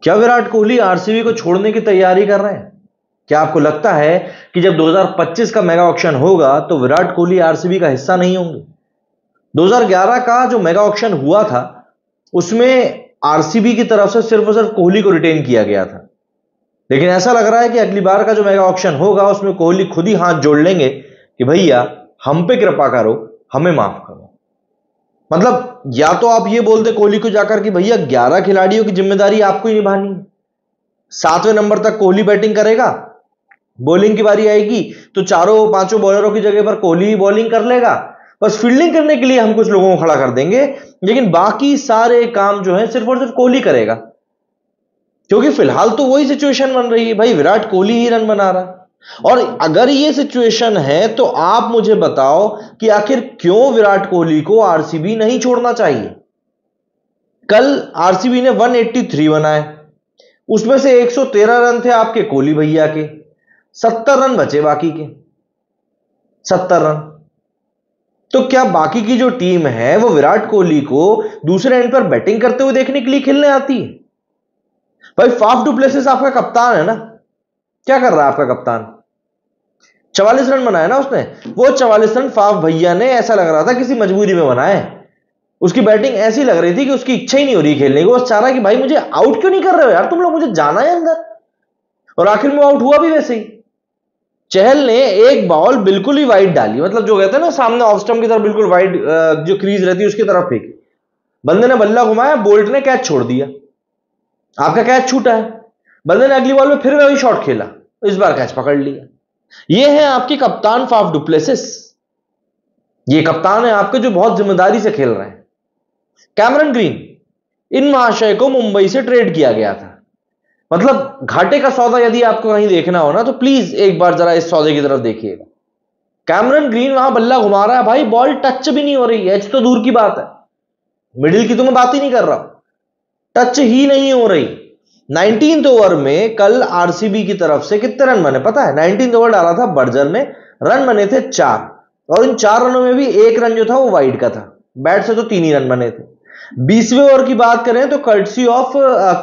क्या विराट कोहली आरसीबी को छोड़ने की तैयारी कर रहे हैं? क्या आपको लगता है कि जब 2025 का मेगा ऑक्शन होगा तो विराट कोहली आरसीबी का हिस्सा नहीं होंगे? 2011 का जो मेगा ऑक्शन हुआ था उसमें आरसीबी की तरफ से सिर्फ और सिर्फ कोहली को रिटेन किया गया था, लेकिन ऐसा लग रहा है कि अगली बार का जो मेगा ऑक्शन होगा उसमें कोहली खुद ही हाथ जोड़ लेंगे कि भैया हम पे कृपा करो, हमें माफ करो। मतलब या तो आप ये बोलते कोहली को जाकर कि भैया 11 खिलाड़ियों की जिम्मेदारी आपको ही निभानी है, 7वें नंबर तक कोहली बैटिंग करेगा, बॉलिंग की बारी आएगी तो चारों पांचों बॉलरों की जगह पर कोहली ही बॉलिंग कर लेगा, बस फील्डिंग करने के लिए हम कुछ लोगों को खड़ा कर देंगे, लेकिन बाकी सारे काम जो है सिर्फ और सिर्फ कोहली करेगा। क्योंकि फिलहाल तो वही सिचुएशन बन रही है, भाई विराट कोहली ही रन बना रहा है। और अगर ये सिचुएशन है तो आप मुझे बताओ कि आखिर क्यों विराट कोहली को आरसीबी नहीं छोड़ना चाहिए। कल आरसीबी ने 183 बनाए, उसमें से 113 रन थे आपके कोहली भैया के, 70 रन बचे बाकी के 70 रन। तो क्या बाकी की जो टीम है वो विराट कोहली को दूसरे एंड पर बैटिंग करते हुए देखने के लिए खेलने आती है? भाई फाफ डु प्लेसिस आपका कप्तान है ना, क्या कर रहा है आपका कप्तान? 44 रन बनाए ना उसने, वो 44 रन फाफ भैया ने ऐसा लग रहा था किसी मजबूरी में बनाए। उसकी बैटिंग ऐसी लग रही थी कि उसकी इच्छा ही नहीं हो रही खेलने की, वो चाह रहा कि भाई मुझे आउट क्यों नहीं कर रहे हो यार तुम लोग, मुझे जाना है अंदर। और आखिर में आउट हुआ भी वैसे ही। चहल ने एक बॉल बिल्कुल ही वाइड डाली, मतलब जो कहते हैं ना सामने ऑफ स्टंप की तरफ बिल्कुल वाइड जो क्रीज रहती है उसकी तरफ फेंकी, बंदे ने बल्ला घुमाया, बोल्ट ने कैच छोड़ दिया, आपका कैच छूटा है। बंदे ने अगली बॉल में फिर वही शॉट खेला, इस बार कैच पकड़ लिया। ये है आपके कप्तान फाफ डु प्लेसिस, ये कप्तान है आपके जो बहुत जिम्मेदारी से खेल रहे हैं। कैमरन ग्रीन, इन महाशय को मुंबई से ट्रेड किया गया था, मतलब घाटे का सौदा यदि आपको कहीं देखना हो ना तो प्लीज एक बार जरा इस सौदे की तरफ देखिएगा। कैमरन ग्रीन वहां बल्ला घुमा रहा है, भाई बॉल टच भी नहीं हो रही है, एच तो दूर की बात है, मिडिल की तो मैं बात ही नहीं कर रहा, टच ही नहीं हो रही। 19th ओवर में कल आरसीबी की तरफ से कितने रन बने पता है? 19th ओवर डाला था बर्जर ने, रन बने थे 4, और इन 4 रनों में भी एक रन जो था वो वाइड का था, बैट से तो 3 ही रन बने थे। 20वें ओवर की बात करें तो कर्टसी ऑफ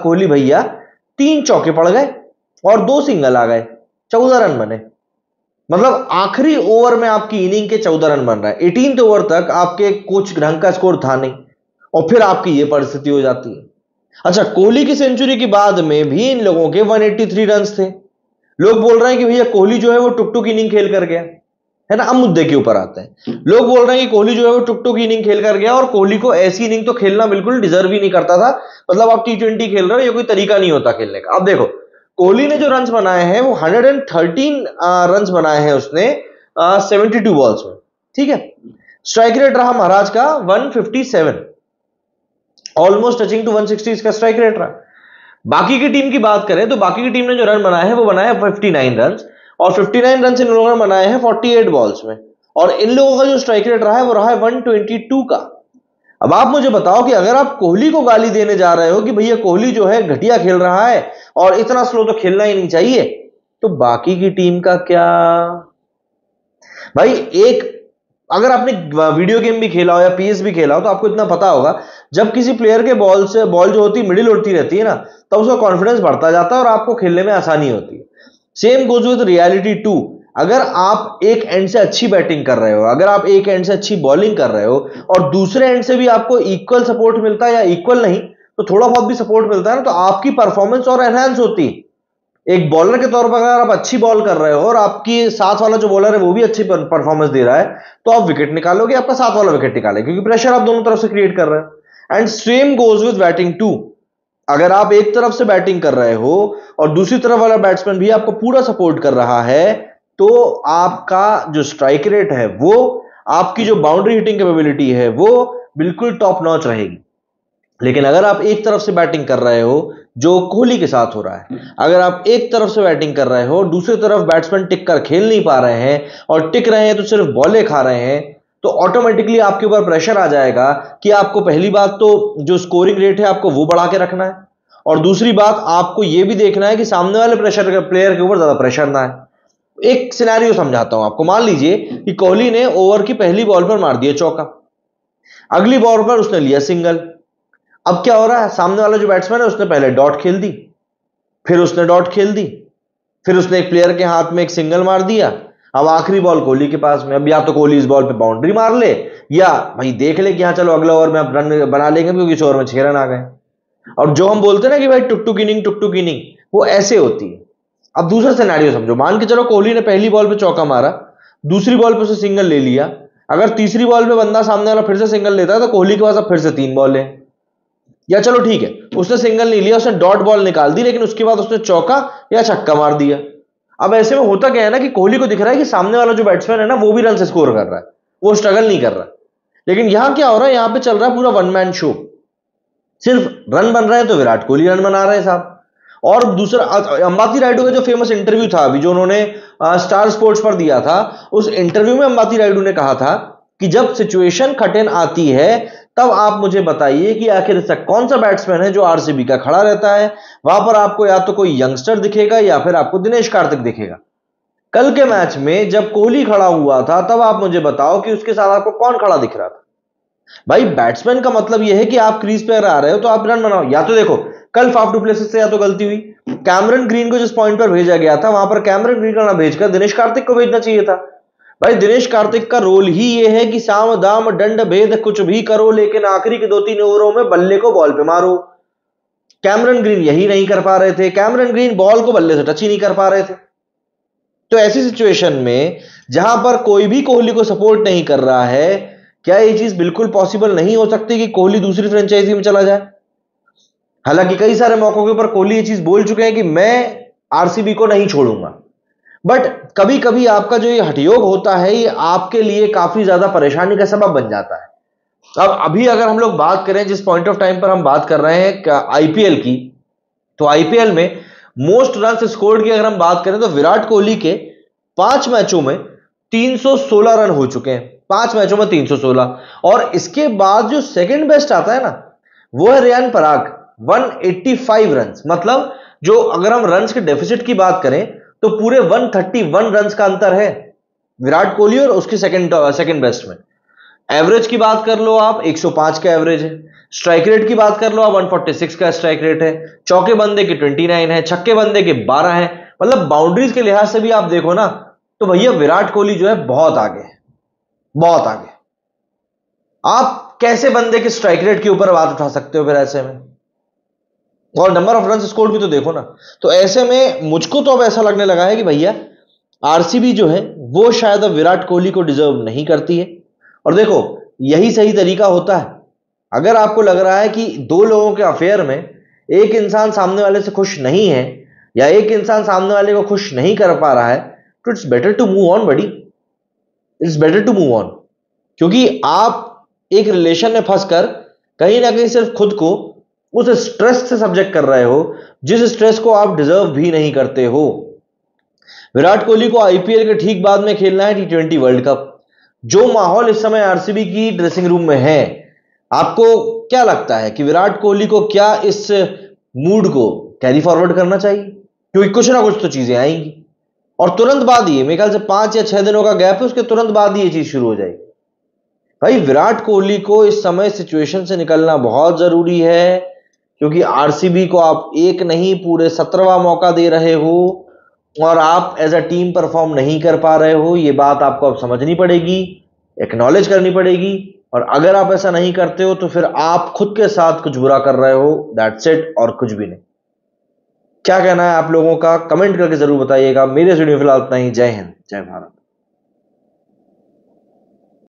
कोहली भैया 3 चौके पड़ गए और 2 सिंगल आ गए, 14 रन बने। मतलब आखिरी ओवर में आपकी इनिंग के 14 रन बन रहा है। 18th ओवर तक आपके कुछ ढंग का स्कोर था नहीं और फिर आपकी ये परिस्थिति हो जाती है। अच्छा, कोहली की सेंचुरी के बाद में भी इन लोगों के 183 रन थे। लोग बोल रहे हैं कि भैया कोहली जो है वो टुक टुक इनिंग खेल कर गया है ना। अब मुद्दे के ऊपर आते हैं, लोग बोल रहे हैं कि कोहली जो है वो टुक टुक इनिंग खेल कर गया और कोहली को ऐसी इनिंग तो खेलना बिल्कुल डिजर्व ही नहीं करता था, मतलब आप T20 खेल रहे हो, ये कोई तरीका नहीं होता खेलने का। अब देखो कोहली ने जो रन बनाए हैं वो 113 रन बनाए हैं उसने 72 बॉल्स में, ठीक है। स्ट्राइक रेट रहा महाराज का 157, ऑलमोस्ट टचिंग टू 160 इसका स्ट्राइक रेट रहा। बाकी की टीम की बात करें तो बाकी की टीम ने जो रन बनाए हैं वो बनाए हैं 59 रन, और 59 रन इन लोगों ने बनाए हैं 48 बॉल्स में, और इन लोगों का जो स्ट्राइक रेट रहा है वो रहा है 122 का। अब आप मुझे बताओ कि अगर आप कोहली को गाली देने जा रहे हो कि भैया कोहली जो है घटिया खेल रहा है और इतना स्लो तो खेलना ही नहीं चाहिए, तो बाकी की टीम का क्या? भाई एक अगर आपने वीडियो गेम भी खेला हो या पीएस भी खेला हो तो आपको इतना पता होगा, जब किसी प्लेयर के बॉल से बॉल जो होती है मिडिल उड़ती रहती है ना, तब उसका कॉन्फिडेंस बढ़ता जाता है और आपको खेलने में आसानी होती है। Same goes with reality too. अगर आप एक एंड से अच्छी बैटिंग कर रहे हो, अगर आप एक एंड से अच्छी बॉलिंग कर रहे हो और दूसरे एंड से भी आपको इक्वल सपोर्ट मिलता है, या इक्वल नहीं तो थोड़ा बहुत भी सपोर्ट मिलता है ना, तो आपकी परफॉर्मेंस और एनहांस होती है। एक बॉलर के तौर पर अगर आप अच्छी बॉल कर रहे हो और आपकी साथ वाला जो बॉलर है वो भी अच्छी परफॉर्मेंस दे रहा है, तो आप विकेट निकालोगे, आपका साथ वाला विकेट निकाले, क्योंकि प्रेशर आप दोनों तरफ से क्रिएट कर रहे हो। And same goes with batting too. अगर आप एक तरफ से बैटिंग कर रहे हो और दूसरी तरफ वाला बैट्समैन भी आपको पूरा सपोर्ट कर रहा है, तो आपका जो स्ट्राइक रेट है वो, आपकी जो बाउंड्री हिटिंग कैपेबिलिटी है वो बिल्कुल टॉप नॉच रहेगी। लेकिन अगर आप एक तरफ से बैटिंग कर रहे हो, जो कोहली के साथ हो रहा है, अगर आप एक तरफ से बैटिंग कर रहे हो, दूसरी तरफ बैट्समैन टिक कर खेल नहीं पा रहे हैं और टिक रहे हैं तो सिर्फ बॉलें खा रहे हैं, तो ऑटोमेटिकली आपके ऊपर प्रेशर आ जाएगा कि आपको पहली बात तो जो स्कोरिंग रेट है आपको वो बढ़ा के रखना है, और दूसरी बात आपको यह भी देखना है कि सामने वाले प्लेयर के ऊपर ज्यादा प्रेशर ना है। एक सिनेरियो समझाता हूं आपको। मान लीजिए कि कोहली ने ओवर की पहली बॉल पर मार दिया चौका, अगली बॉल पर उसने लिया सिंगल। अब क्या हो रहा है, सामने वाला जो बैट्समैन है उसने पहले डॉट खेल दी, फिर उसने डॉट खेल दी, फिर उसने एक प्लेयर के हाथ में एक सिंगल मार दिया। अब आखिरी बॉल कोहली के पास में, अब या तो कोहली इस बॉल पे बाउंड्री मार ले, या भाई देख ले कि हाँ चलो अगले ओवर में अब रन बना लेंगे क्योंकि इस ओवर में 6 रन आ गए। और जो हम बोलते हैं ना कि भाई टुक टुक इनिंग, वो ऐसे होती है। अब दूसरा सिनेरियो समझो, मान के चलो कोहली ने पहली बॉल पे चौका मारा, दूसरी बॉल पे उसे सिंगल ले लिया। अगर तीसरी बॉल पे बंदा सामने वाला फिर से सिंगल लेता है तो कोहली के पास अब फिर से 3 बॉल है। या चलो ठीक है, उसने सिंगल नहीं लिया, उसने डॉट बॉल निकाल दी, लेकिन उसके बाद उसने चौका या छक्का मार दिया। अब ऐसे में होता क्या है ना कि कोहली को दिख रहा है कि सामने वाला जो बैट्समैन है ना वो भी रन से स्कोर कर रहा है, वो स्ट्रगल नहीं कर रहा। लेकिन यहां क्या हो रहा है, यहां पे चल रहा है पूरा वन मैन शो, सिर्फ रन बन रहा है तो विराट कोहली रन बना रहे हैं साहब। और दूसरा अंबाती रायडू का जो फेमस इंटरव्यू था अभी जो उन्होंने स्टार स्पोर्ट्स पर दिया था, उस इंटरव्यू में अंबाती रायडू ने कहा था कि जब सिचुएशन कठिन आती है तब आप मुझे बताइए कि आखिर ऐसा कौन सा बैट्समैन है जो आरसीबी का खड़ा रहता है। वहां पर आपको या तो कोई यंगस्टर दिखेगा या फिर आपको दिनेश कार्तिक दिखेगा। कल के मैच में जब कोहली खड़ा हुआ था तब आप मुझे बताओ कि उसके साथ आपको कौन खड़ा दिख रहा था। भाई बैट्समैन का मतलब यह है कि आप क्रीज पे आ रहे हो तो आप रन बनाओ। या तो देखो कल फाफ डु प्लेसिस से या तो गलती हुई, कैमरन ग्रीन को जिस पॉइंट पर भेजा गया था वहां पर कैमरन ग्रीन का ना भेजकर दिनेश कार्तिक को भेजना चाहिए था। भाई दिनेश कार्तिक का रोल ही ये है कि साम दाम दंड भेद कुछ भी करो लेकिन आखिरी के 2-3 ओवरों में बल्ले को बॉल पे मारो। कैमरन ग्रीन यही नहीं कर पा रहे थे, कैमरन ग्रीन बॉल को बल्ले से टच ही नहीं कर पा रहे थे। तो ऐसी सिचुएशन में जहां पर कोई भी कोहली को सपोर्ट नहीं कर रहा है, क्या यह चीज बिल्कुल पॉसिबल नहीं हो सकती कि कोहली दूसरी फ्रेंचाइजी में चला जाए। हालांकि कई सारे मौकों के ऊपर कोहली ये चीज बोल चुके हैं कि मैं आरसीबी को नहीं छोड़ूंगा, बट कभी कभी आपका जो ये हठयोग होता है ये आपके लिए काफी ज्यादा परेशानी का सबब बन जाता है। अब अभी अगर हम लोग बात करें जिस पॉइंट ऑफ टाइम पर हम बात कर रहे हैं आईपीएल की, तो आईपीएल में मोस्ट रन स्कोर्ड की अगर हम बात करें तो विराट कोहली के 5 मैचों में 316 रन हो चुके हैं, 5 मैचों में 316। और इसके बाद जो सेकंड बेस्ट आता है ना वो है रियान पराग 185 रन। मतलब जो अगर हम रन के डेफिसिट की बात करें तो पूरे 131 रन का अंतर है विराट कोहली और उसके सेकंड बेस्ट में। एवरेज की बात कर लो आप 105 का एवरेज है, स्ट्राइक रेट की बात कर लो आप 146 का स्ट्राइक रेट है, चौके बंदे के 29 है, छक्के बंदे के 12 है। मतलब बाउंड्रीज के लिहाज से भी आप देखो ना तो भैया विराट कोहली जो है बहुत आगे है, बहुत आगे। आप कैसे बंदे के स्ट्राइक रेट के ऊपर बात उठा सकते हो फिर ऐसे में, और नंबर ऑफ रन स्कोर्ड भी तो देखो ना। तो ऐसे में मुझको तो अब ऐसा लगने लगा है कि भैया आरसीबी जो है वो शायद अब विराट कोहली को डिजर्व नहीं करती है। और देखो यही सही तरीका होता है, अगर आपको लग रहा है कि दो लोगों के अफेयर में एक इंसान सामने वाले से खुश नहीं है या एक इंसान सामने वाले को खुश नहीं कर पा रहा है, तो it's better to move on buddy, it's better to move on. क्योंकि आप एक रिलेशन में फंसकर कहीं ना कहीं सिर्फ खुद को उस स्ट्रेस से सब्जेक्ट कर रहे हो जिस स्ट्रेस को आप डिजर्व भी नहीं करते हो। विराट कोहली को आईपीएल के ठीक बाद में खेलना है टी20 वर्ल्ड कप। जो माहौल इस समय आरसीबी की ड्रेसिंग रूम में है, आपको क्या लगता है कि विराट कोहली को क्या इस मूड को कैरी फॉरवर्ड करना चाहिए? क्योंकि कुछ ना कुछ तो चीजें आएंगी और तुरंत बाद ही, मेरे ख्याल से 5 या 6 दिनों का गैप है, उसके तुरंत बाद ही ये चीज शुरू हो जाएगी। भाई विराट कोहली को इस समय सिचुएशन से निकलना बहुत जरूरी है, क्योंकि आरसीबी को आप एक नहीं पूरे 17वां मौका दे रहे हो और आप एज अ टीम परफॉर्म नहीं कर पा रहे हो। ये बात आपको अब समझनी पड़ेगी, एक्नॉलेज करनी पड़ेगी। और अगर आप ऐसा नहीं करते हो तो फिर आप खुद के साथ कुछ बुरा कर रहे हो, दैट्स इट, और कुछ भी नहीं। क्या कहना है आप लोगों का कमेंट करके जरूर बताइएगा। मेरे वीडियो फिलहाल इतना ही। जय हिंद, जय भारत।